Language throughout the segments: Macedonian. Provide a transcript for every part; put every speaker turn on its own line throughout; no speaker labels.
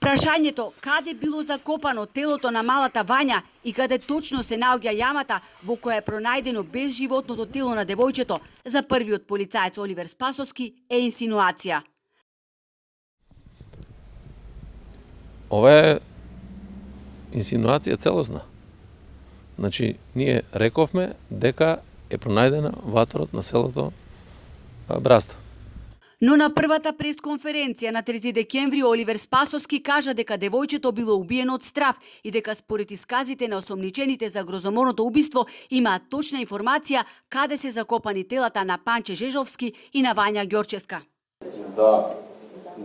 прашањето каде било закопано телото на малата Вања и каде точно се наоѓа јамата во која е пронајдено безживотното тело на девојчето, за првиот полицаец Оливер Спасовски е инсинуација.
Ова е инсинуација целосна. Значи, ние рековме дека е пронајдена ваторот на селото Браста.
Но на првата пресконференција на 3 декември Оливер Спасовски кажа дека девојчето било убиено од страв и дека според исказите на осомничените за грозоморното убиство имаат точна информација каде се закопани телата на Панче Жежовски и на Вања Ѓорческа.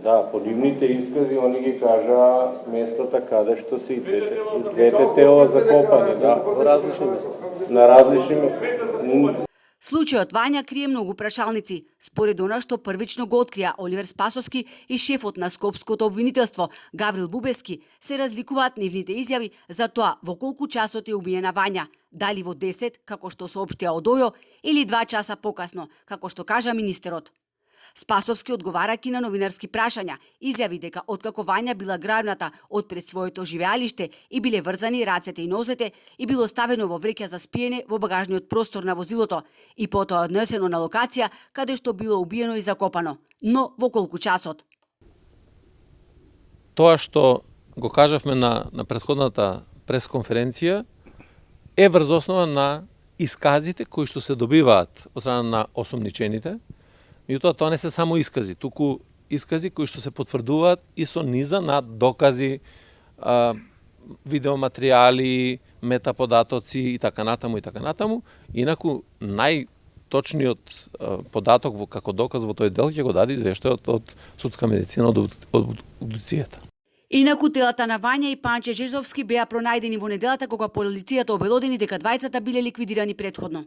Да, по нивните искази они ги кажа местата каде што се и двете тела закопани, да, во различни места. На различни места.
Случајот Вања крие многу прашалници. Според она што првично го открија Оливер Спасовски и шефот на Скопското обвинителство Гаврил Бубески, се разликуваат нивните изјави за тоа во колку часот е убиена Вања, дали во 10, како што соопштија од ОЈО, или 2 часа покасно, како што кажа министерот. Спасовски, одговарајќи на новинарски прашања, изјави дека откако Вања била грабната од пред своето живеалиште и биле врзани рацете и нозете и било ставено во вреќа за спиење во багажниот простор на возилото и потоа однесено на локација каде што било убиено и закопано. Но во колку часот?
Тоа што го кажавме на претходната пресконференција е врз основа на исказите кои што се добиваат од страна на осомничените. Меѓутоа, тоа не се само искази, туку искази кои што се потврдуваат и со низа на докази, видеоматеријали, метаподатоци и така натаму. Инаку, најточниот податок како доказ во тој дел ќе го даде извештајот од судска медицина од обдукцијата.
Инаку телата на Вања и Панче Жежовски беа пронајдени во неделата кога полицијата обелодени дека двајцата биле ликвидирани претходно.